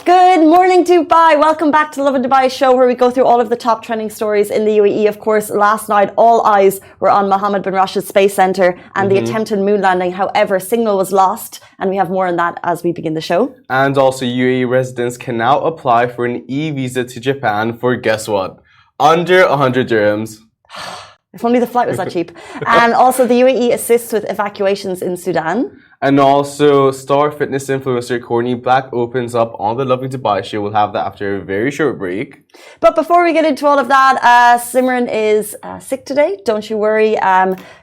Good morning, Dubai. Welcome back to Lovin Dubai show, where we go through all of the top trending stories in the UAE. Of course, last night, all eyes were on Mohammed bin Rashid Space Centre and the attempted moon landing. However, signal was lost, and we have more on that as we begin the show. And also, UAE residents can now apply for an eVisa to Japan for, guess what? Under 100 dirhams. If only the flight was that cheap. And also, the UAE assists with evacuations in Sudan. And also, star fitness influencer Courtney opens up on the Lovin Dubai show. We'll have that after a very short break. But before we get into all of that, Simran is sick today. Don't you worry.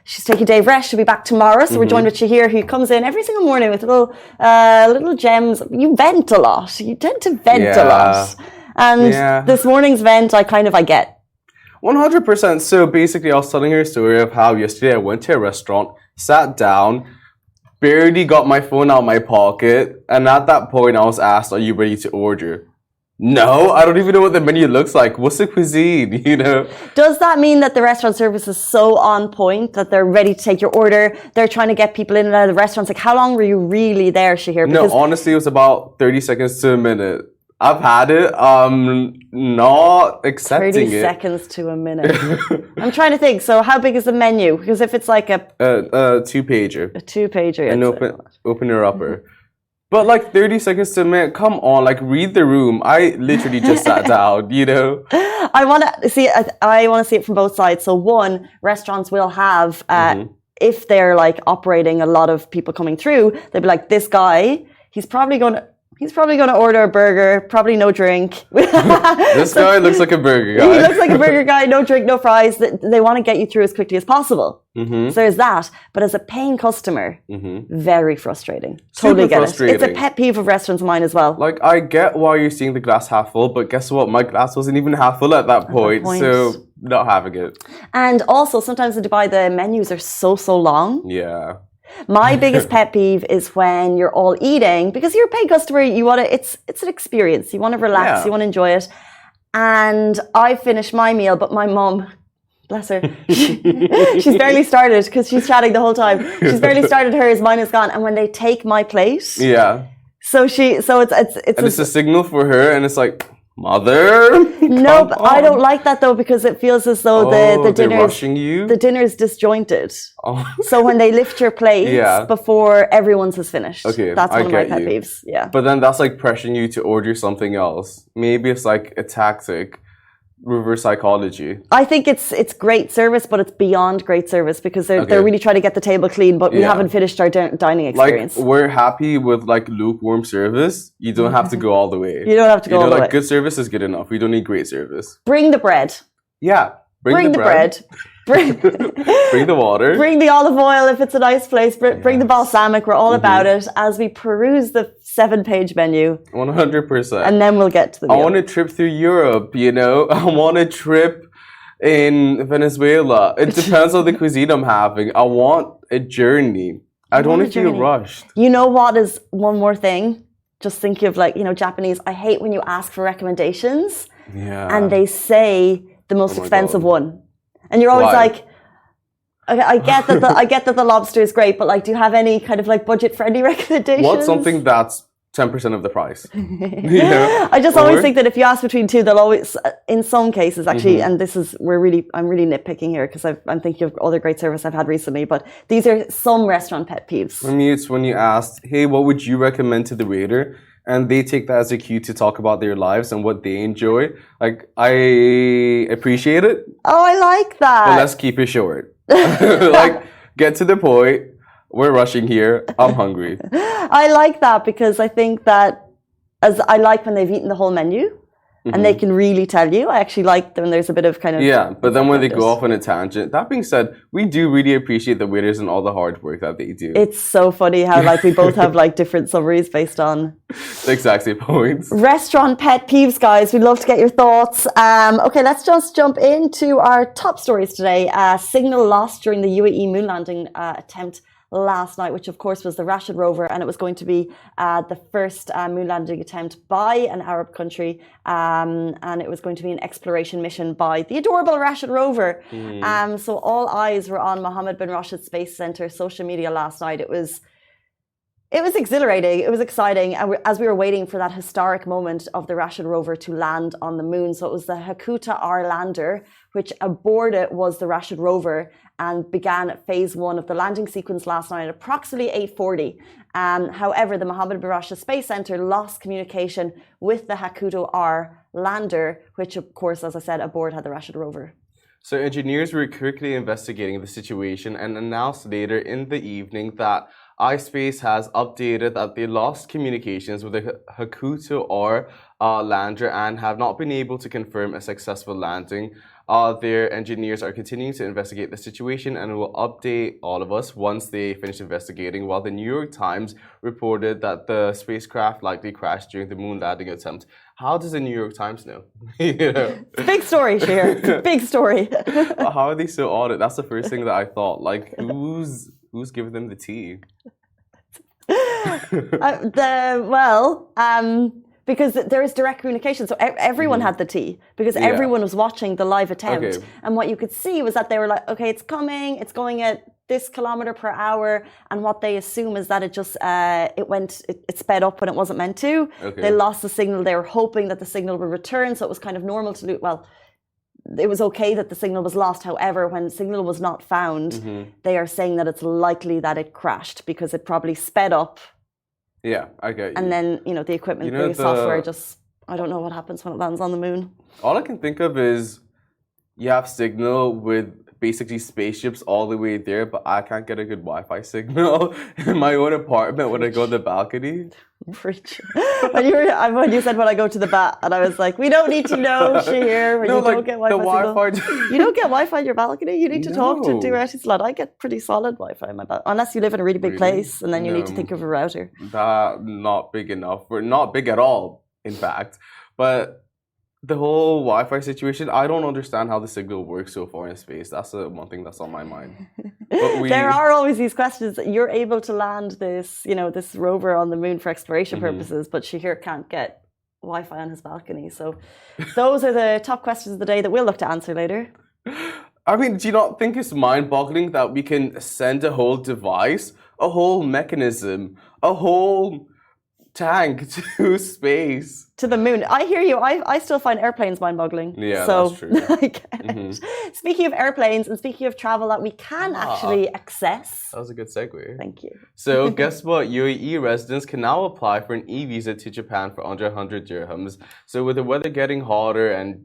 She's taking a day of rest. She'll be back tomorrow. So we're joined with Shahir, who comes in every single morning with little gems. You vent a lot. You tend to vent a lot. And this morning's vent, I get. 100%. So basically, I was telling her a story of how yesterday I went to a restaurant, sat down, barely got my phone out of my pocket, and at that point I was asked, "Are you ready to order?" No, I don't even know what the menu looks like. What's the cuisine, Does that mean that the restaurant service is so on point that they're ready to take your order? They're trying to get people in and out of the restaurants. Like, how long were you really there, Shahir? No, honestly, it was about 30 seconds to a minute. I've had it. Not accepting 30 it. 30 seconds to a minute. I'm trying to think. So how big is the menu? Because if it's like a two-pager. A two-pager. An opener-upper. But like 30 seconds to a minute, come on, like read the room. I literally just sat down, I want to see it from both sides. So one, restaurants will have, if they're like operating a lot of people coming through, they'll be like, this guy, he's probably going to order a burger, probably no drink. This guy looks like a burger guy. He looks like a burger guy, no drink, no fries. They want to get you through as quickly as possible. So there's that. But as a paying customer, very frustrating. Totally get it. It's a pet peeve of restaurants of mine as well. Like, I get why you're seeing the glass half full, but guess what? My glass wasn't even half full at that point. So not having it. And also, sometimes in Dubai, the menus are so long. Yeah. My biggest pet peeve is when you're all eating, because you're a paid customer, it's an experience. You want to relax, you want to enjoy it. And I finished my meal, but my mum, bless her, she's barely started because she's chatting the whole time. She's barely started hers, mine is gone. And when they take my plate, so it's a signal for her, and it's like, mother. No, but I don't like that though, because it feels as though the dinner is disjointed. So when they lift your plate before everyone's has finished, that's one of my pet peeves. Yeah. But then that's like pressuring you to order something else. Maybe it's like a tactic. Reverse psychology. I think it's great service, but it's beyond great service, because they're really trying to get the table clean, but we haven't finished our dining experience. Like, we're happy with like lukewarm service. You don't have to go all the way. You don't have to go all the way. Good service is good enough. We don't need great service. Bring the bread. Yeah. Bring the bread. Bring the water. Bring the olive oil if it's a nice place. Bring the balsamic. We're all about it as we peruse the 7-page menu. 100%. And then we'll get to the meal. I want to trip through Europe, I want a trip in Venezuela. It depends on the cuisine I'm having. I want a journey. I don't want to feel rushed. You know what is one more thing? Just thinking of Japanese. I hate when you ask for recommendations. Yeah. And they say the most expensive one. And you're always like, okay, I get that the lobster is great, but like, do you have any kind of like budget-friendly recommendations? What's something that's 10% of the price? I just always think that if you ask between two, they'll always, in some cases actually, and I'm really nitpicking here because I'm thinking of other great service I've had recently, but these are some restaurant pet peeves. For me, it's when you ask, hey, what would you recommend to the waiter? And they take that as a cue to talk about their lives and what they enjoy. Like, I appreciate it. Oh, I like that. But let's keep it short. Like, get to the point. We're rushing here. I'm hungry. I like that, because I think that I like when they've eaten the whole menu and they can really tell you. I actually like when there's a bit of kind of... Yeah, but then when they go off on a tangent. That being said, we do really appreciate the waiters and all the hard work that they do. It's so funny how like we both have like different summaries based on... the exact same points. Restaurant pet peeves, guys. We'd love to get your thoughts. Okay, let's just jump into our top stories today. Signal lost during the UAE moon landing attempt last night, which of course was the Rashid rover, and it was going to be the first moon landing attempt by an Arab country, and it was going to be an exploration mission by the adorable Rashid rover. So all eyes were on Mohammed bin Rashid Space Centre social media last night. It was It was exhilarating. It was exciting. And as we were waiting for that historic moment of the Rashid rover to land on the moon. So it was the Hakuta R lander, which aboard it was the Rashid rover and began phase 1 of the landing sequence last night at approximately 8:40. However, the Mohammed bin Rashid Space Center lost communication with the Hakuta R lander, which of course, as I said, aboard had the Rashid rover. So engineers were quickly investigating the situation and announced later in the evening that iSpace has updated that they lost communications with the Hakuto or lander and have not been able to confirm a successful landing. Their engineers are continuing to investigate the situation and will update all of us once they finish investigating, while the New York Times reported that the spacecraft likely crashed during the moon landing attempt. How does the New York Times know? You know? Big story, Shahir. Big story. How are they so on it? That's the first thing that I thought. Like, who's giving them the tea? Because there is direct communication. So everyone had the tea because everyone was watching the live attempt. Okay. And what you could see was that they were like, okay, it's coming, it's going at this kilometer per hour. And what they assume is that it just, it sped up when it wasn't meant to. Okay. They lost the signal. They were hoping that the signal would return. So it was kind of normal to do, it was okay that the signal was lost. However, when the signal was not found, they are saying that it's likely that it crashed because it probably sped up. Yeah, I get you. And then, the equipment, the software I don't know what happens when it lands on the moon. All I can think of is you have signal with basically spaceships all the way there, but I can't get a good Wi-Fi signal in my own apartment when I go to the balcony. Preach. When you said when I go to the bat, and I was like, we don't need to know, Shahir, when you don't get Wi-Fi signal. You don't get Wi-Fi in your balcony. You need to talk to Duretti Slot. I get pretty solid Wi-Fi in my balcony, unless you live in a really big place, and then you need to think of a router. Not big enough. We're not big at all, in fact. But the whole Wi-Fi situation, I don't understand how the signal works so far in space. That's the one thing that's on my mind. But there are always these questions. You're able to land this, this rover on the moon for exploration purposes, but Shahir can't get Wi-Fi on his balcony. So those are the top questions of the day that we'll look to answer later. I mean, do you not think it's mind-boggling that we can send a whole device, a whole mechanism, a whole tank to space? To the moon. I hear you. I still find airplanes mind-boggling. Yeah, that's true. I get it. Speaking of airplanes and speaking of travel that we can actually access. That was a good segue. Thank you. So guess what? UAE residents can now apply for an eVisa to Japan for under 100 dirhams. So with the weather getting hotter and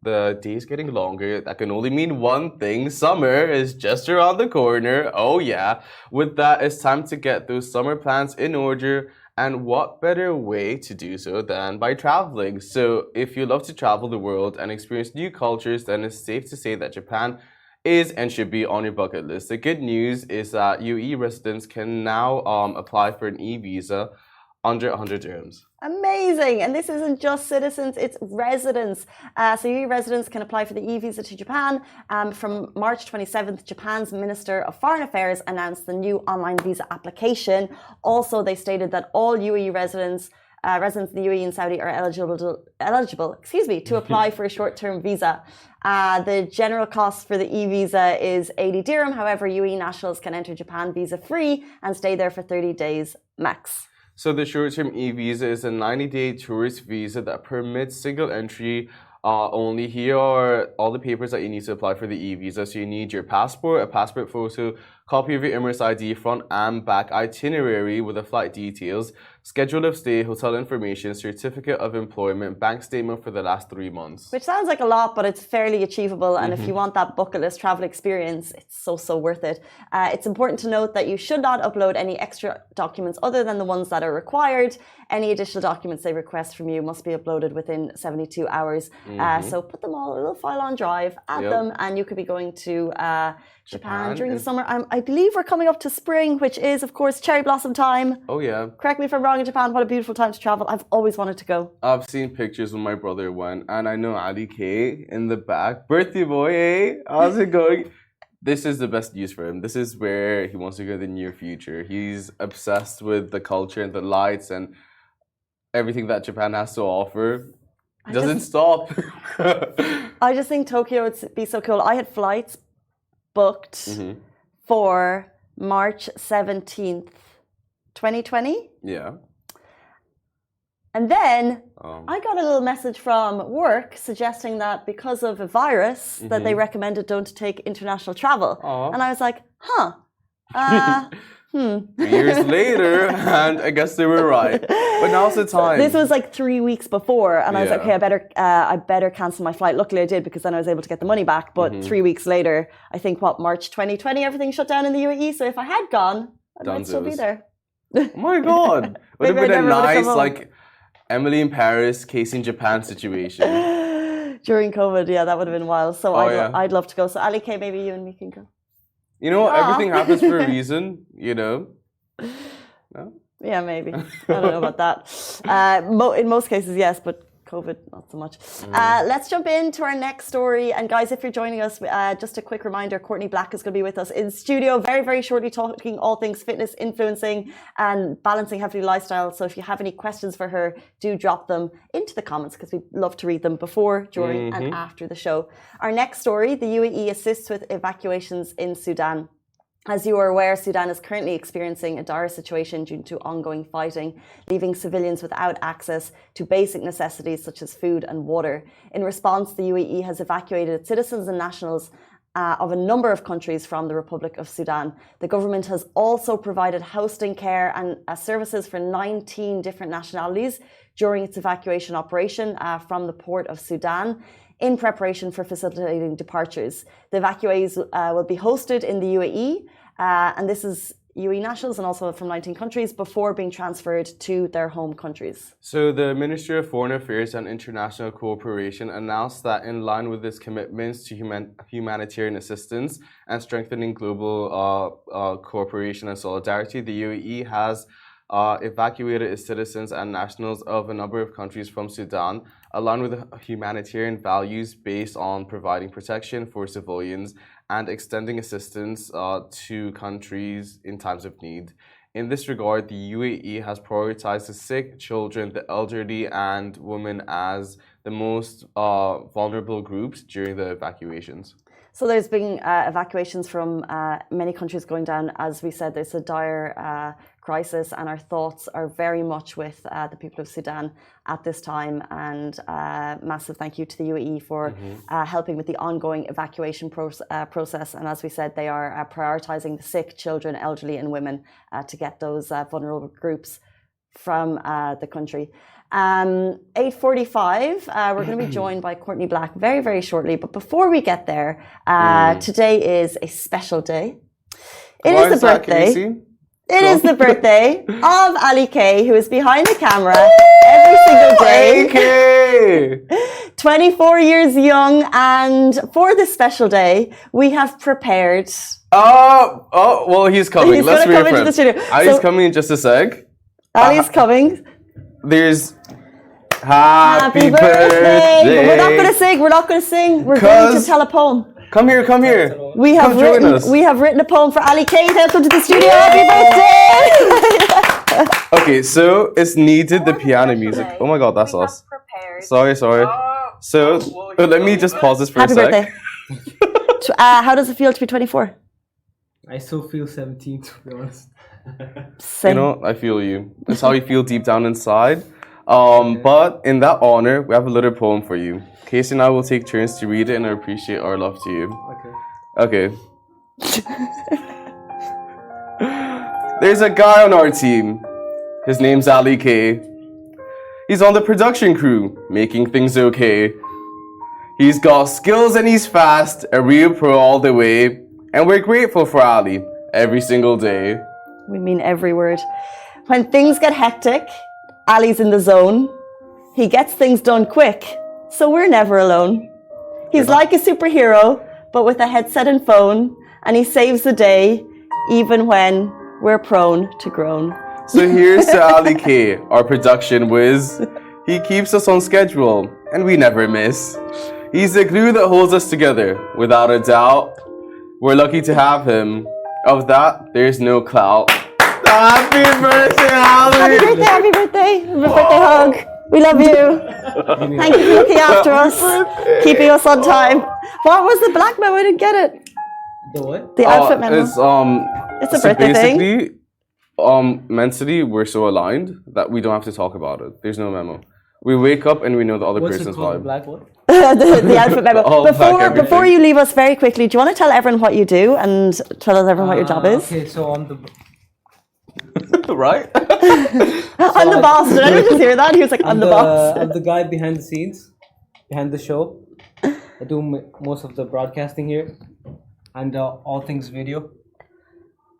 the days getting longer, that can only mean one thing. Summer is just around the corner. Oh yeah. With that, it's time to get those summer plans in order. And what better way to do so than by traveling? So if you love to travel the world and experience new cultures, then it's safe to say that Japan is and should be on your bucket list. The good news is that UAE residents can now apply for an e-visa under 100 dirhams. Amazing. And this isn't just citizens, it's residents. So UAE residents can apply for the e-visa to Japan. From March 27th, Japan's Minister of Foreign Affairs announced the new online visa application. Also, they stated that all UAE residents in the UAE and Saudi are eligible to apply for a short-term visa. The general cost for the e-visa is 80 dirham. However, UAE nationals can enter Japan visa-free and stay there for 30 days max. So the short-term e-visa is a 90-day tourist visa that permits single entry only. Here are all the papers that you need to apply for the e-visa. So you need your passport, a passport photo, copy of your Emirates ID, front and back itinerary with the flight details, schedule of stay, hotel information, certificate of employment, bank statement for the last 3 months. Which sounds like a lot, but it's fairly achievable. And if you want that bucket list travel experience, it's so worth it. It's important to note that you should not upload any extra documents other than the ones that are required. Any additional documents they request from you must be uploaded within 72 hours. So put them all in a little file on drive, add them, and you could be going to Japan during the summer. I believe we're coming up to spring, which is, of course, cherry blossom time. Oh, yeah. Correct me if I'm wrong in Japan. What a beautiful time to travel. I've always wanted to go. I've seen pictures when my brother went, and I know Ali K in the back. Birthday boy, hey? How's it going? This is the best news for him. This is where he wants to go in the near future. He's obsessed with the culture and the lights and everything that Japan has to offer. Doesn't stop. I just think Tokyo would be so cool. I had flights booked for March 17th 2020. Yeah. And then I got a little message from work suggesting that because of a virus that they recommended don't take international travel. And I was like, Years later, and I guess they were right. But now's the time. This was like 3 weeks before, and I was like, okay, I better cancel my flight. Luckily I did, because then I was able to get the money back. But 3 weeks later, I think March 2020, everything shut down in the UAE. So if I had gone, I might still be there. Oh my God. Would have been a nice, like, Emily in Paris, Casey in Japan situation. During COVID, yeah, that would have been wild. So I'd love to go. So Ali K, maybe you and me can go. You know, everything happens for a reason, you know? No? Yeah, maybe. I don't know about that. In most cases, yes, but COVID, not so much. Let's jump into our next story. And guys, if you're joining us, just a quick reminder, Courtney Black is going to be with us in studio very, very shortly, talking all things fitness, influencing and balancing healthy lifestyle. So if you have any questions for her, do drop them into the comments, because we love to read them before, during and after the show. Our next story, the UAE assists with evacuations in Sudan. As you are aware, Sudan is currently experiencing a dire situation due to ongoing fighting, leaving civilians without access to basic necessities such as food and water. In response, the UAE has evacuated its citizens and nationals of a number of countries from the Republic of Sudan. The government has also provided hosting care and services for 19 different nationalities during its evacuation operation from the port of Sudan, in preparation for facilitating departures. The evacuees will be hosted in the UAE, and this is UAE nationals and also from 19 countries before being transferred to their home countries. So the Ministry of Foreign Affairs and International Cooperation announced that in line with its commitments to humanitarian assistance and strengthening global cooperation and solidarity, the UAE has evacuated its citizens and nationals of a number of countries from Sudan, aligned with humanitarian values based on providing protection for civilians and extending assistance to countries in times of need. In this regard, the UAE has prioritized the sick, children, the elderly, and women as the most vulnerable groups during the evacuations. So there's been evacuations from many countries going down. As we said, there's a dire crisis, and our thoughts are very much with the people of Sudan at this time. And massive thank you to the UAE for helping with the ongoing evacuation process. And as we said, they are prioritizing the sick, children, elderly, and women to get those vulnerable groups from the country. 8:45, we're going to be joined by Courtney Black very, very shortly. But before we get there, today is a special day. It is the birthday. It is the birthday of Ali K, who is behind the camera every single day. AK! 24 years young, and for this special day, we have prepared. Well, he's coming. He's Let's going to come into the studio. Ali's coming in just a sec. Ali's coming. There's Happy birthday. We're not going to sing. We're not going to sing. We're going to tell a poem. Come here. We have written a poem for Ali K. Welcome to the studio. Happy birthday. Okay, so it's needed the piano music. Oh my God, that's us. Sorry. So let me just pause this for a sec. Happy birthday. How does it feel to be 24? I still feel 17, to be honest. Same. You know, I feel you. That's how you feel deep down inside. But in that honor, we have a little poem for you. Casey and I will take turns to read it and appreciate our love to you. Okay. There's a guy on our team. His name's Ali K. He's on the production crew, making things okay. He's got skills and he's fast, a real pro all the way. And we're grateful for Ali every single day. We mean every word. When things get hectic, Ali's in the zone. He gets things done quick, so we're never alone. He's like a superhero, but with a headset and phone, and he saves the day, even when we're prone to groan. So here's to Ali K, our production whiz. He keeps us on schedule, and we never miss. He's the glue that holds us together, without a doubt. We're lucky to have him. Of that, there's no clout. Happy birthday, Ali! Happy birthday! Birthday hug! We love you! Thank you for looking after us, keeping us on time. What was the black memo? I didn't get it. The what? The outfit memo. It's a birthday thing. mentally, we're so aligned that we don't have to talk about it. There's no memo. We wake up and we know the other What's it person's called? vibe. Black what? The outfit memo. All black everything. Before you leave us very quickly, do you want to tell everyone what you do and tell us everyone what your job is? Okay, so I'm the Right? I'm the boss. Did anyone just hear that? He was like, I'm the boss. I'm the guy behind the scenes, behind the show. I do most of the broadcasting here, and all things video.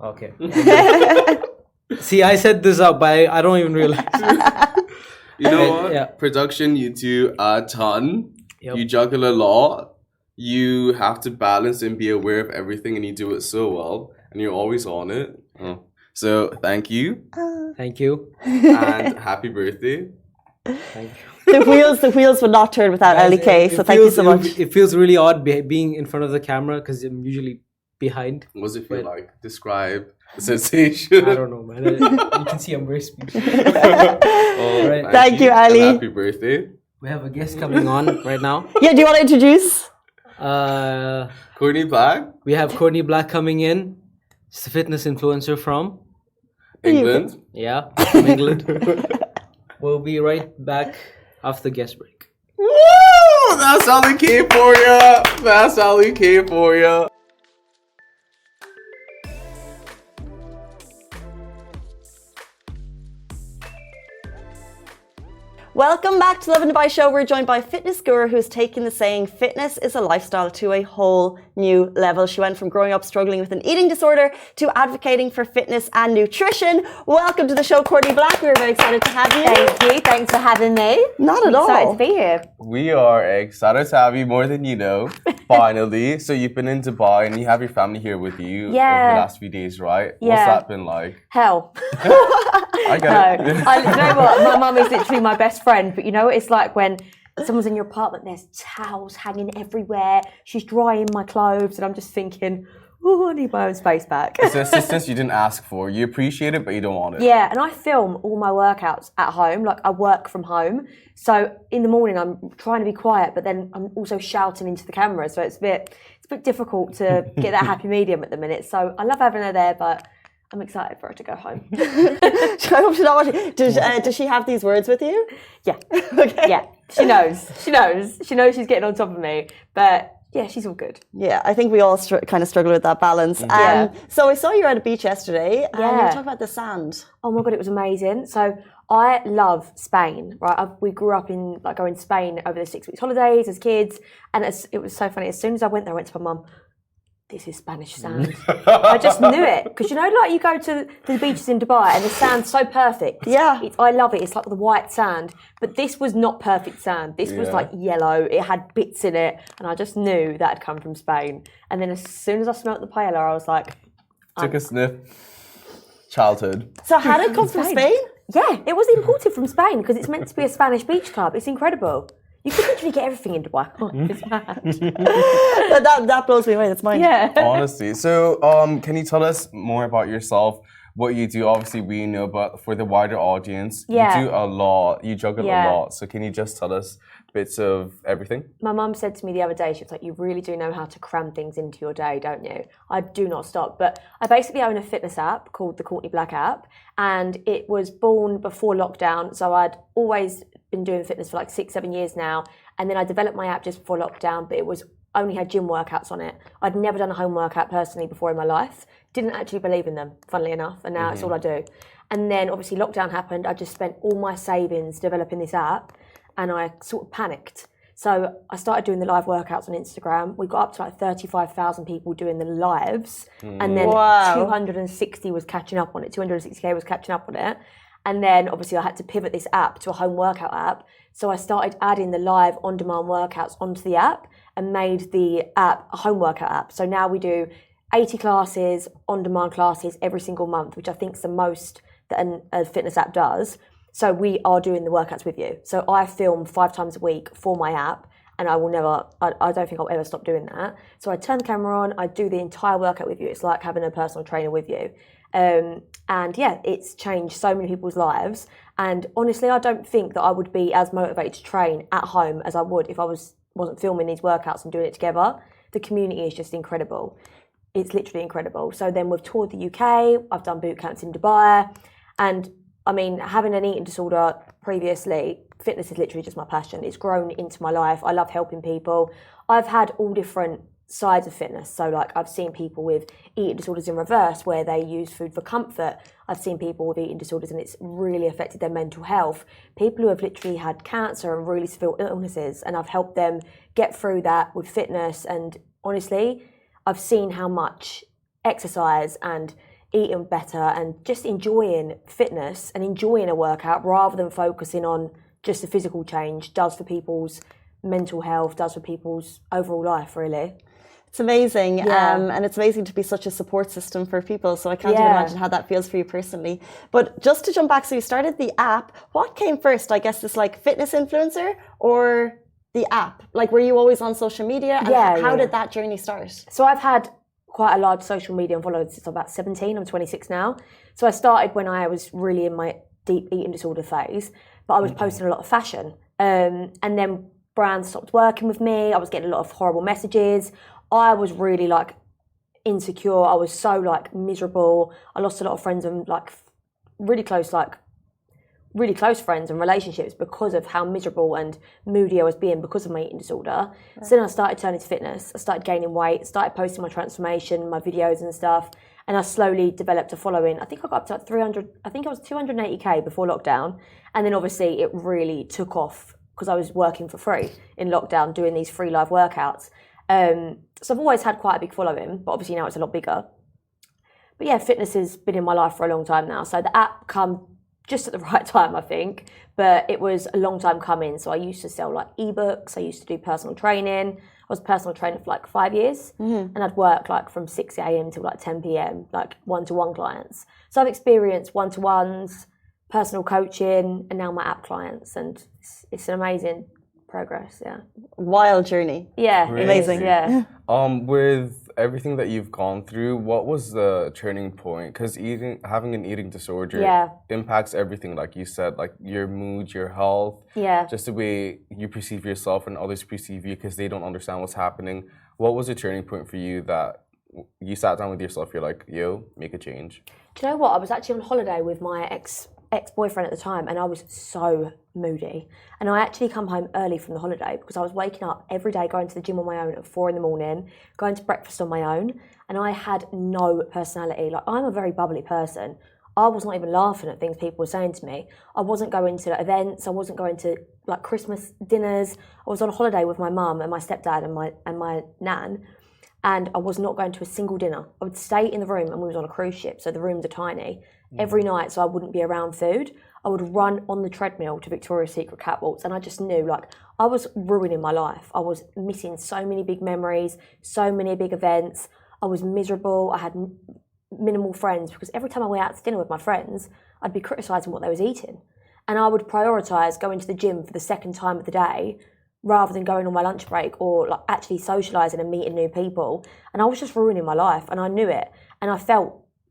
Okay. See, I set this up, but I don't even realize. You know what? Yeah. Production, you do a ton. Yep. You juggle a lot. You have to balance and be aware of everything, and you do it so well. And you're always on it. Oh. So, thank you. Thank you. And happy birthday. Thank you. The wheels would not turn without Guys, Ali K. So thank you so much. It feels really odd being in front of the camera because I'm usually behind. What does it feel like? Describe the sensation. I don't know, man. You can see I'm very speechless. Oh, Right. Thank you, and Ali. happy birthday. We have a guest coming on right now. Yeah, do you want to introduce? Courtney Black, We have Courtney Black coming in. She's a fitness influencer from England. from England. We'll be right back after the guest break. Woo! That's Ali K for ya. That's Ali K for ya. Welcome back to Lovin Dubai Show. We're joined by fitness guru who's taken the saying fitness is a lifestyle to a whole new level. She went from growing up struggling with an eating disorder to advocating for fitness and nutrition. Welcome to the show, Courtney Black. We're very excited to have you. Thank you. Thanks for having me. Not at all. Excited to be here. We are excited to have you more than you know. Finally. So you've been in Dubai and you have your family here with you over the Yeah. last few days, right? Yeah. What's that been like? Hell. I get No. it. You know what? My mum is literally my best friend, but you know what it's like when someone's in your apartment, there's towels hanging everywhere, she's drying my clothes, and I'm just thinking, oh, I need my own space back. It's an assistance you didn't ask for. You appreciate it, but you don't want it. Yeah, and I film all my workouts at home, like I work from home. So in the morning I'm trying to be quiet, but then I'm also shouting into the camera. So it's a bit difficult to get that happy medium at the minute. So I love having her there, but I'm excited for her to go home. I hope she's not watching. Does she have these words with you? Yeah. Okay. Yeah. She knows. She knows she's getting on top of me. But yeah, she's all good. Yeah, I think we all kind of struggle with that balance. Yeah. So I saw you at a beach yesterday, and you were Yeah. talking about the sand. Oh my God, it was amazing. So I love Spain, right? We grew up in going to Spain over the 6 weeks holidays as kids. And it was so funny. As soon as I went there, I went to my mum, this is Spanish sand. I just knew it. Because you know, like you go to the beaches in Dubai and the sand's so perfect. Yeah. I love it. It's like the white sand. But this was not perfect sand. This was Yeah. like yellow. It had bits in it. And I just knew that had come from Spain. And then as soon as I smelt the paella, I was like, Took a sniff. Childhood. So how did it come from Spain? yeah, it was imported from Spain because it's meant to be a Spanish beach club. It's incredible. You can literally get everything in Dubai. Oh, it's mad. that blows me away. That's mine. Yeah. Honestly. So, can you tell us more about yourself? What you do? Obviously, we know, but for the wider audience, Yeah. you do a lot. You juggle Yeah. a lot. So, can you just tell us bits of everything? My mum said to me the other day, she was like, you really do know how to cram things into your day, don't you? I do not stop. But I basically own a fitness app called the Courtney Black app. And it was born before lockdown. So I'd always been doing fitness for like 6-7 years now. And then I developed my app just before lockdown, but it was only had gym workouts on it. I'd never done a home workout personally before in my life. Didn't actually believe in them, funnily enough. And now it's all I do. And then obviously lockdown happened. I just spent all my savings developing this app. And I sort of panicked. So I started doing the live workouts on Instagram. We got up to like 35,000 people doing the lives. And then Wow. 260 was catching up on it. 260K was catching up on it. And then obviously I had to pivot this app to a home workout app. So I started adding the live on-demand workouts onto the app and made the app a home workout app. So now we do 80 classes, on-demand classes every single month, which I think is the most that a fitness app does. So we are doing the workouts with you. So I film 5 times a week for my app, and I will never, I don't think I'll ever stop doing that. So I turn the camera on, I do the entire workout with you. It's like having a personal trainer with you. And yeah, it's changed so many people's lives. And honestly, I don't think that I would be as motivated to train at home as I would if I wasn't filming these workouts and doing it together. The community is just incredible. it's literally incredible. So then we've toured the UK, I've done boot camps in Dubai, and I mean, having an eating disorder previously, fitness is literally just my passion. It's grown into my life. I love helping people. I've had all different sides of fitness. So like I've seen people with eating disorders in reverse where they use food for comfort. I've seen people with eating disorders and it's really affected their mental health. People who have literally had cancer and really severe illnesses, and I've helped them get through that with fitness. And honestly, I've seen how much exercise and eating better and just enjoying fitness and enjoying a workout rather than focusing on just the physical change does for people's mental health, does for people's overall life, really. It's amazing. Yeah. And it's amazing to be such a support system for people. So I can't even imagine how that feels for you personally. But just to jump back, so you started the app. What came first? I guess this like fitness influencer or the app? Like, were you always on social media? And how did that journey start? So I've had quite a large social media followers since I'm about 17. I'm 26 now. So I started when I was really in my deep eating disorder phase, but I was posting a lot of fashion. And then brands stopped working with me. I was getting a lot of horrible messages. I was really like insecure. I was so like miserable. I lost a lot of friends and like really close friends and relationships because of how miserable and moody I was being because of my eating disorder. Right. So then I started turning to fitness. I started gaining weight, started posting my transformation, my videos and stuff. And I slowly developed a following. I think I got up to like 300, I think I was 280K before lockdown. And then obviously it really took off because I was working for free in lockdown doing these free live workouts. So I've always had quite a big following, but obviously now it's a lot bigger. But yeah, fitness has been in my life for a long time now. So the app come just at the right time, I think, but it was a long time coming. So I used to sell like ebooks. I used to do personal training. I was a personal trainer for like 5 years, and I'd work like from 6 a.m. till like 10 p.m, like one-to-one clients. So I've experienced one-to-ones, personal coaching, and now my app clients, and it's an amazing progress. Yeah, wild journey. Yeah, Really? Amazing. Yeah. With everything that you've gone through, what was the turning point? Because having an eating disorder impacts everything, like you said, like your mood, your health, just the way you perceive yourself and others perceive you because they don't understand what's happening. What was the turning point for you that you sat down with yourself? You're like, yo, make a change. Do you know what? I was actually on holiday with my ex-boyfriend at the time, and I was so moody. And I actually come home early from the holiday because I was waking up every day, going to the gym on my own at 4 a.m, going to breakfast on my own, and I had no personality. Like, I'm a very bubbly person. I was not even laughing at things people were saying to me. I wasn't going to events. I wasn't going to like Christmas dinners. I was on a holiday with my mum and my stepdad and my nan, and I was not going to a single dinner. I would stay in the room, and we was on a cruise ship, so the rooms are tiny. Every night, so I wouldn't be around food. I would run on the treadmill to Victoria's Secret catwalks, and I just knew like I was ruining my life. I was missing so many big memories, so many big events. I was miserable. I had minimal friends because every time I went out to dinner with my friends, I'd be criticising what they was eating, and I would prioritise going to the gym for the second time of the day rather than going on my lunch break or like actually socialising and meeting new people. And I was just ruining my life, and I knew it, and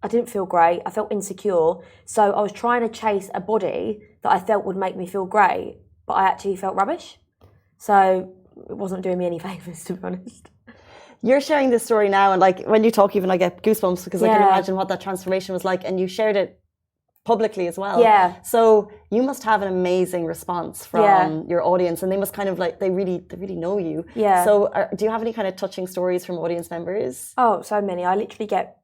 I didn't feel great. I felt insecure. So I was trying to chase a body that I felt would make me feel great, but I actually felt rubbish. So it wasn't doing me any favours, to be honest. You're sharing this story now, and like when you talk, even I get goosebumps because I can imagine what that transformation was like, and you shared it publicly as well. Yeah. So you must have an amazing response from your audience, and they must kind of like they really know you. Yeah. So do you have any kind of touching stories from audience members? Oh, so many. I literally get.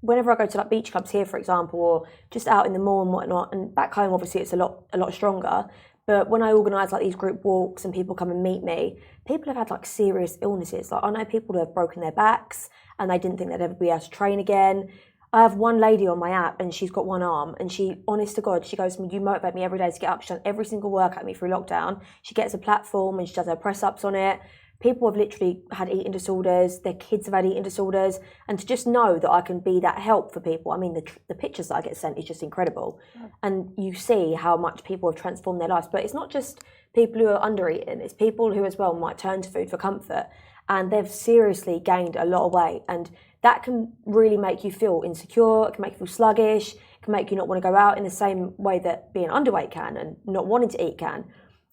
Whenever I go to like beach clubs here, for example, or just out in the mall and whatnot, and back home, obviously it's a lot stronger. But when I organise like these group walks and people come and meet me, people have had like serious illnesses. Like I know people who have broken their backs and they didn't think they'd ever be able to train again. I have one lady on my app and she's got one arm, and she, honest to God, she goes to me, you motivate me every day to get up. She's done every single workout with me through lockdown. She gets a platform and she does her press ups on it. People have literally had eating disorders, their kids have had eating disorders, and to just know that I can be that help for people. I mean, the pictures that I get sent is just incredible. And you see how much people have transformed their lives. But it's not just people who are under eating, it's people who as well might turn to food for comfort, and they've seriously gained a lot of weight. And that can really make you feel insecure, it can make you feel sluggish, it can make you not want to go out in the same way that being underweight can and not wanting to eat can.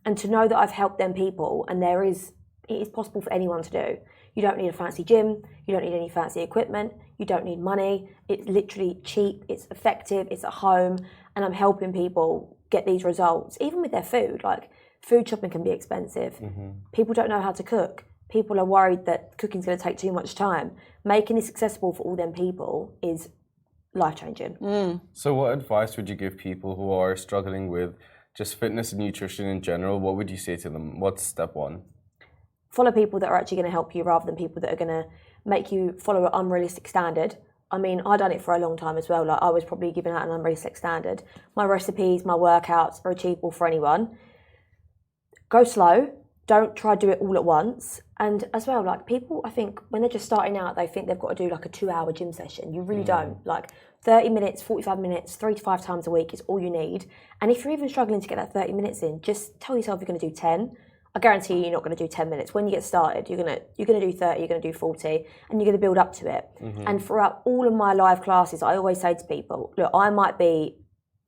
And to know that I've helped them people, and there is it is possible for anyone to do. You don't need a fancy gym, you don't need any fancy equipment, you don't need money. It's literally cheap, it's effective, it's at home, and I'm helping people get these results, even with their food. Like, food shopping can be expensive. People don't know how to cook. People are worried that cooking's going to take too much time. Making this accessible for all them people is life-changing. So what advice would you give people who are struggling with just fitness and nutrition in general? What would you say to them? What's step one? Follow people that are actually going to help you rather than people that are going to make you follow an unrealistic standard. I mean, I done it for a long time as well. Like, I was probably giving out an unrealistic standard. My recipes, my workouts are achievable for anyone. Go slow. Don't try to do it all at once. And as well, like, people, I think when they're just starting out, they think they've got to do like a 2-hour gym session. You really don't. Like, 30 minutes, 45 minutes, 3 to 5 times a week is all you need. And if you're even struggling to get that 30 minutes in, just tell yourself you're going to do 10. I guarantee you're not going to do 10 minutes. When you get started, you're going to do 30, you're going to do 40, and you're going to build up to it. And throughout all of my live classes, I always say to people, look, I might be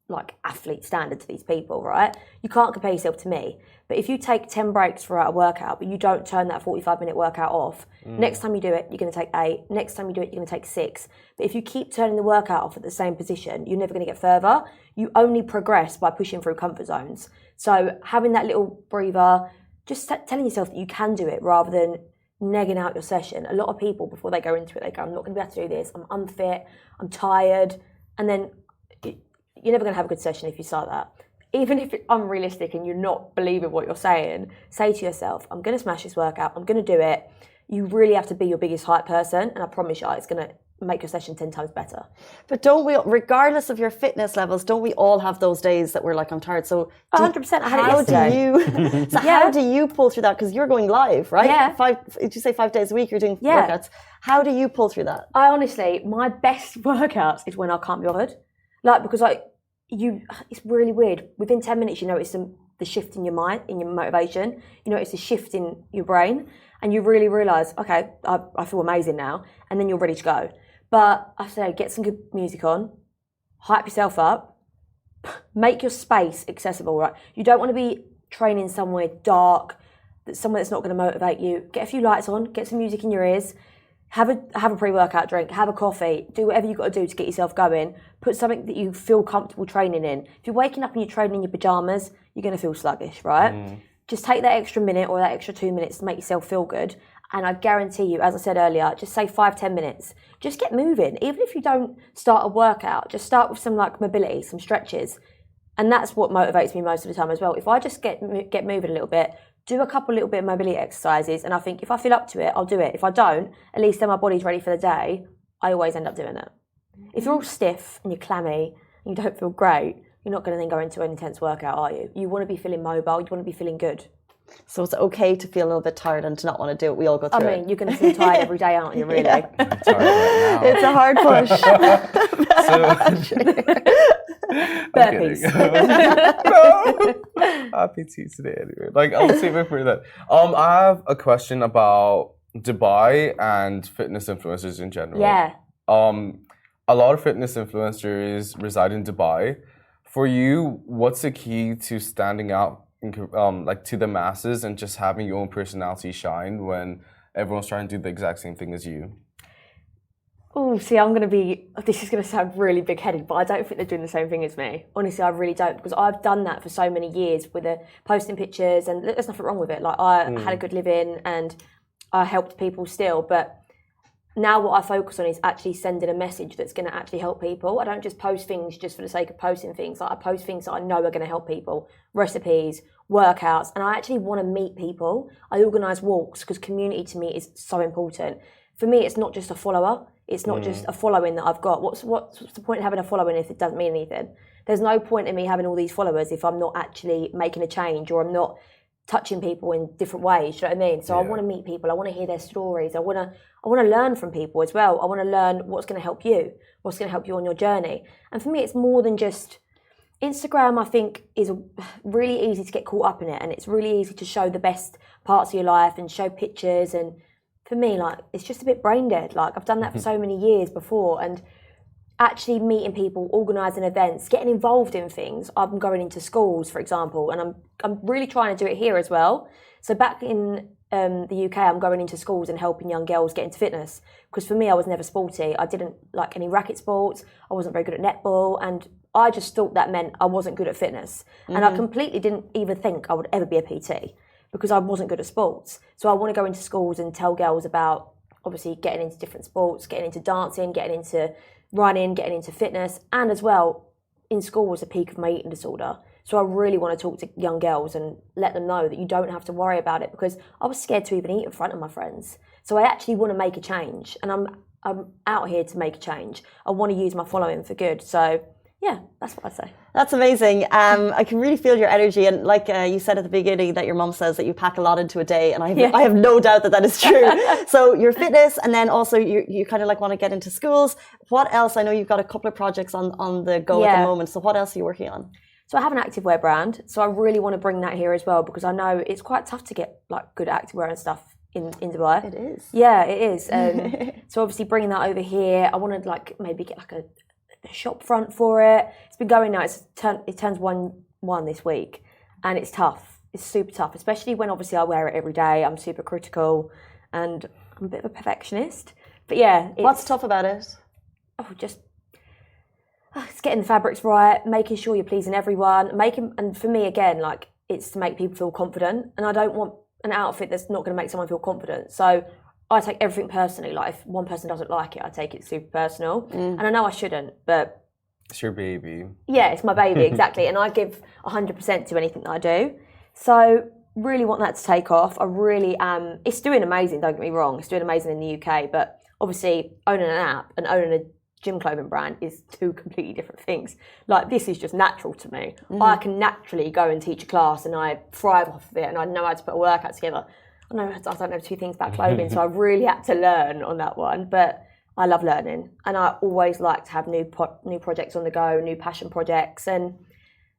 like athlete standard to these people, right? You can't compare yourself to me. But if you take 10 breaks throughout a workout, but you don't turn that 45-minute workout off, next time you do it, you're going to take 8. Next time you do it, you're going to take 6. But if you keep turning the workout off at the same position, you're never going to get further. You only progress by pushing through comfort zones. So having that little breather, just telling yourself that you can do it rather than negging out your session. A lot of people, before they go into it, they go, I'm not going to be able to do this. I'm unfit. I'm tired. And then you're never going to have a good session if you start that. Even if it's unrealistic and you're not believing what you're saying, say to yourself, I'm going to smash this workout. I'm going to do it. You really have to be your biggest hype person. And I promise you, it's going to make your session 10 times better. But don't we, regardless of your fitness levels, don't we all have those days that we're like, I'm tired? So 100%. I had it yesterday. How do you pull through that? Because you're going live, right? Yeah. Did you say 5 days a week you're doing workouts? How do you pull through that? I honestly, my best workouts is when I can't be bothered. Like, because it's really weird. Within 10 minutes, you notice the shift in your mind, in your motivation. You notice the shift in your brain, and you really realise, okay, I feel amazing now, and then you're ready to go. But I say, get some good music on, hype yourself up, make your space accessible, right? You don't want to be training somewhere dark, somewhere that's not going to motivate you. Get a few lights on, get some music in your ears, have a pre-workout drink, have a coffee, do whatever you've got to do to get yourself going. Put something that you feel comfortable training in. If you're waking up and you're training in your pajamas, you're going to feel sluggish, right? Just take that extra minute or that extra 2 minutes to make yourself feel good. And I guarantee you, as I said earlier, just say 5-10 minutes. Just get moving. Even if you don't start a workout, just start with some like mobility, some stretches. And that's what motivates me most of the time as well. If I just get moving a little bit, do a couple little bit of mobility exercises, and I think if I feel up to it, I'll do it. If I don't, at least then my body's ready for the day. I always end up doing it. If you're all stiff and you're clammy and you don't feel great, you're not going to then go into an intense workout, are you? You want to be feeling mobile. You want to be feeling good. So it's okay to feel a little bit tired and to not want to do it. We all go through it. I mean, you're going to feel tired every day, aren't you, really? I'm tired right now. It's a hard push. Burpees. Happy tea today anyway. Like, I'll save it for that. I have a question about Dubai and fitness influencers in general. Yeah. A lot of fitness influencers reside in Dubai. For you, what's the key to standing out like to the masses and just having your own personality shine when everyone's trying to do the exact same thing as you? Oh, see, this is going to sound really big-headed, but I don't think they're doing the same thing as me. Honestly, I really don't, because I've done that for so many years with posting pictures, and there's nothing wrong with it. Like, I had a good living and I helped people still, but now what I focus on is actually sending a message that's going to actually help people. I don't just post things just for the sake of posting things. Like, I post things that I know are going to help people, recipes, workouts, and I actually want to meet people. I organise walks because community to me is so important. For me, it's not just a follower. It's not just a following that I've got. What's the point of having a following if it doesn't mean anything? There's no point in me having all these followers if I'm not actually making a change or I'm not touching people in different ways. Do you know what I mean? So I want to meet people. I want to hear their stories. I want to learn from people as well. I want to learn what's going to help you, what's going to help you on your journey. And for me, it's more than just Instagram. I think is really easy to get caught up in it, and it's really easy to show the best parts of your life and show pictures. And for me, like, it's just a bit brain dead. Like, I've done that for so many years before, and actually meeting people, organising events, getting involved in things. I'm going into schools, for example, and I'm really trying to do it here as well. So back in the UK, I'm going into schools and helping young girls get into fitness. Because for me, I was never sporty. I didn't like any racket sports. I wasn't very good at netball. And I just thought that meant I wasn't good at fitness. And I completely didn't even think I would ever be a PT because I wasn't good at sports. So I want to go into schools and tell girls about obviously getting into different sports, getting into dancing, getting into running, getting into fitness. And as well, in school was the peak of my eating disorder. So I really want to talk to young girls and let them know that you don't have to worry about it because I was scared to even eat in front of my friends. So I actually want to make a change and I'm out here to make a change. I want to use my following for good. So yeah, that's what I'd say. That's amazing. I can really feel your energy. And like you said at the beginning that your mum says that you pack a lot into a day. And I have no doubt that that is true. So your fitness and then also you kind of like want to get into schools. What else? I know you've got a couple of projects on the go at the moment. So what else are you working on? So I have an activewear brand. So I really want to bring that here as well because I know it's quite tough to get like good activewear and stuff in Dubai. It is. Yeah, it is. So obviously bringing that over here, I want to like maybe get like a shop front for it. It's been going now. It turns 1-1 this week, and it's tough. It's super tough, especially when obviously I wear it every day. I'm super critical, and I'm a bit of a perfectionist. But yeah, what's tough about it? It's getting the fabrics right, making sure you're pleasing everyone, and for me again, like it's to make people feel confident, and I don't want an outfit that's not going to make someone feel confident. So I take everything personally. Like if one person doesn't like it, I take it super personal. And I know I shouldn't, but it's your baby. Yeah, it's my baby, exactly. And I give 100% to anything that I do. So really want that to take off. I really am. It's doing amazing, don't get me wrong. It's doing amazing in the UK, but obviously owning an app and owning a gym clothing brand is two completely different things. Like this is just natural to me. I can naturally go and teach a class and I thrive off of it and I know how to put a workout together. I don't know two things about clothing, so I really had to learn on that one. But I love learning, and I always like to have new projects on the go, new passion projects, and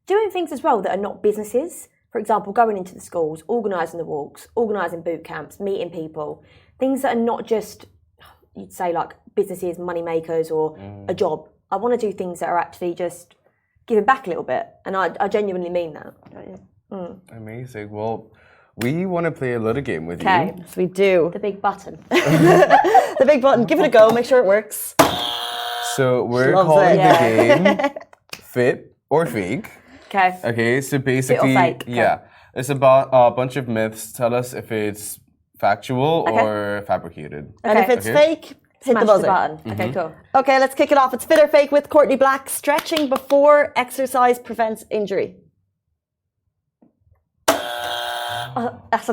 doing things as well that are not businesses. For example, going into the schools, organising the walks, organising boot camps, meeting people, things that are not just you'd say like businesses, money makers, or a job. I want to do things that are actually just giving back a little bit, and I genuinely mean that. Amazing. Well, we want to play a little game with you. Yes, we do. The big button. The big button. Give it a go. Make sure it works. So we're calling the game Fit or Fake. Okay. Okay, so basically, Fit or fake. Okay. It's about a bunch of myths. Tell us if it's factual or fabricated. And if it's fake, hit the buzzer. Button. Okay, cool. Okay, let's kick it off. It's Fit or Fake with Courtney Black. Stretching before exercise prevents injury. That's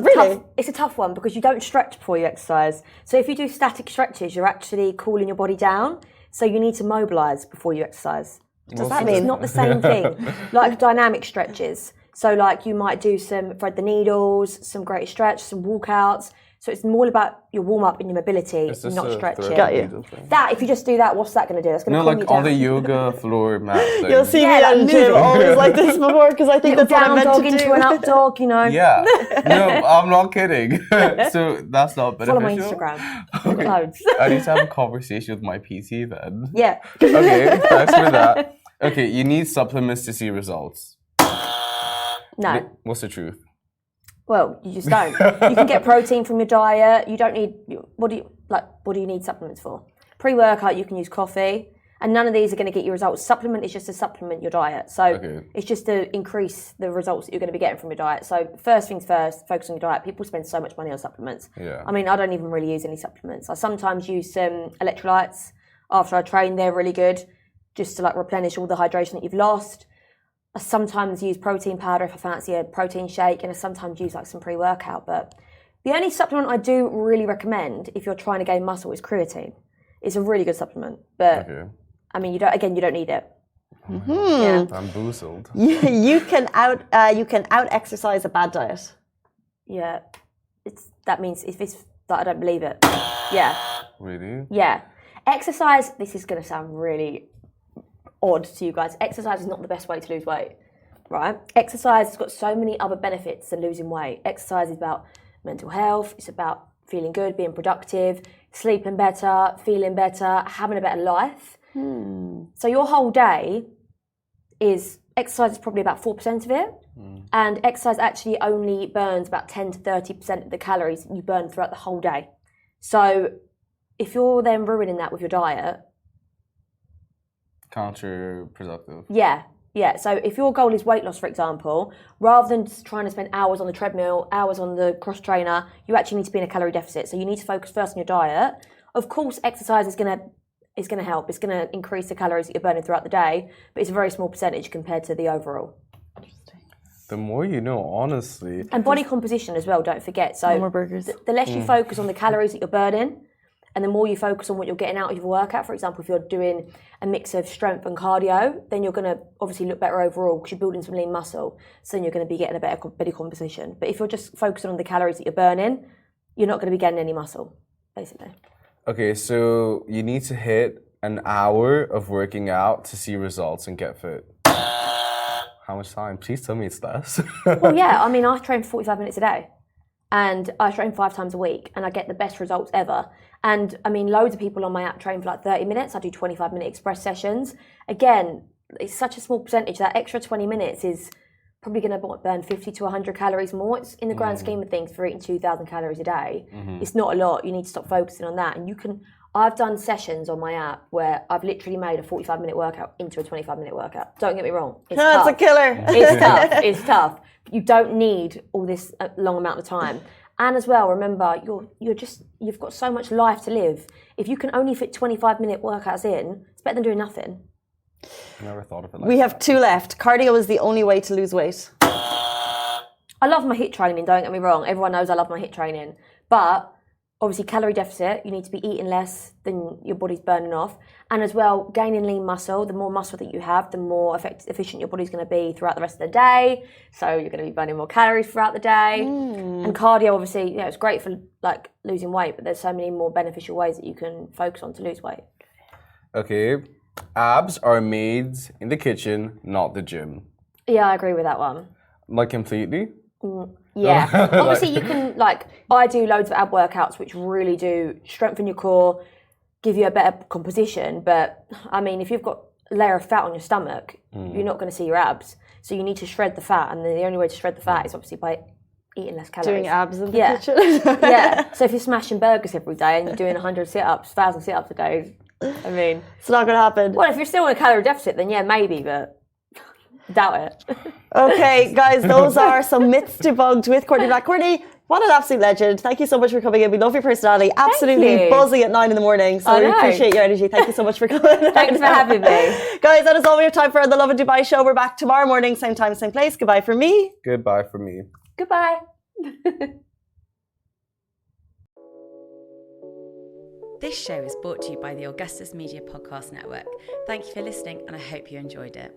it's a tough one because you don't stretch before you exercise. So if you do static stretches, you're actually cooling your body down. So you need to mobilise before you exercise. Does that mean? It's not the same thing. Like dynamic stretches. So like you might do some thread the needles, some great stretch, some walkouts. So it's more about your warm up and your mobility, not stretching. Got you. That if you just do that, what's that going to do? It's going to like you down. all the yoga floor mat things. You'll see me at the gym always like this before because I think that's what I'm meant dog to do. into an up dog, you know. Yeah. No, I'm not kidding. So that's not beneficial. Follow my Instagram. Loads. I need to have a conversation with my PT then. Yeah. Okay, thanks for that. Okay, you need supplements to see results. No. What's the truth? Well, you just don't. You can get protein from your diet. You don't need. What do you need supplements for? Pre-workout, you can use coffee, and none of these are going to get you results. Supplement is just to supplement your diet, so it's just to increase the results that you're going to be getting from your diet. So first things first, focus on your diet. People spend so much money on supplements. Yeah. I mean, I don't even really use any supplements. I sometimes use some electrolytes after I train. They're really good, just to like replenish all the hydration that you've lost. I sometimes use protein powder if I fancy a protein shake, and I sometimes use like some pre-workout. But the only supplement I do really recommend if you're trying to gain muscle is creatine. It's a really good supplement, but I mean, you don't need it. Yeah. I'm boozled. You can out exercise a bad diet. Yeah, that means if it's that I don't believe it. Yeah. Really? Yeah. Exercise. This is going to sound really odd to you guys. Exercise is not the best way to lose weight, right? Exercise has got so many other benefits than losing weight. Exercise is about mental health. It's about feeling good, being productive, sleeping better, feeling better, having a better life. So your whole day is exercise is probably about 4% of it. And exercise actually only burns about 10 to 30% of the calories you burn throughout the whole day. So if you're then ruining that with your diet, counterproductive. yeah. So if your goal is weight loss, for example, rather than just trying to spend hours on the treadmill, hours on the cross trainer, you actually need to be in a calorie deficit. So you need to focus first on your diet. Of course, exercise is going to help. It's going to increase the calories that you're burning throughout the day, but it's a very small percentage compared to the overall. The more you know, honestly. And body composition as well, don't forget. So more burgers. The less you focus on the calories that you're burning, and the more you focus on what you're getting out of your workout, for example, if you're doing a mix of strength and cardio, then you're going to obviously look better overall because you're building some lean muscle. So then you're going to be getting a better body composition. But if you're just focusing on the calories that you're burning, you're not going to be getting any muscle, basically. Okay, so you need to hit an hour of working out to see results and get fit. How much time? Please tell me it's less. Well, yeah, I mean, I train 45 minutes a day. And I train 5 times a week and I get the best results ever. And I mean, loads of people on my app train for like 30 minutes. I do 25-minute express sessions. Again, it's such a small percentage. That extra 20 minutes is probably going to burn 50 to 100 calories more. It's in the grand scheme of things for eating 2,000 calories a day. It's not a lot. You need to stop focusing on that. And I've done sessions on my app where I've literally made a 45-minute workout into a 25-minute workout. Don't get me wrong. It's tough. It's a killer. It's tough. It's tough. You don't need all this long amount of time. And as well, remember, you've got so much life to live. If you can only fit 25-minute workouts in, it's better than doing nothing. I never thought of it like We have 2 left. Cardio is the only way to lose weight. I love my HIIT training, don't get me wrong. Everyone knows I love my HIIT training. But obviously, calorie deficit, you need to be eating less than your body's burning off. And as well, gaining lean muscle, the more muscle that you have, the more efficient your body's going to be throughout the rest of the day. So you're going to be burning more calories throughout the day. And cardio, obviously, it's great for like losing weight, but there's so many more beneficial ways that you can focus on to lose weight. Okay, abs are made in the kitchen, not the gym. Yeah, I agree with that one. Like completely? Yeah. Obviously, you can, I do loads of ab workouts which really do strengthen your core, give you a better composition. But, I mean, if you've got a layer of fat on your stomach, you're not going to see your abs. So you need to shred the fat. And the only way to shred the fat is obviously by eating less calories. Doing abs in the Yeah. kitchen. Yeah. So if you're smashing burgers every day and you're doing 100 sit-ups, 1,000 sit-ups a day, I mean... It's not going to happen. Well, if you're still in a calorie deficit, then yeah, maybe, but... doubt it. Okay, guys, those are some myths debunked with Courtney Black. Courtney, what an absolute legend. Thank you so much for coming in. We love your personality. Absolutely you. buzzing at 9 in the morning. So we appreciate your energy. Thank you so much for coming. Thanks for having me. Guys, that is all we have time for on the Lovin Dubai show. We're back tomorrow morning, same time, same place. Goodbye from me. Goodbye from me. Goodbye. This show is brought to you by the Augustus Media Podcast Network. Thank you for listening, and I hope you enjoyed it.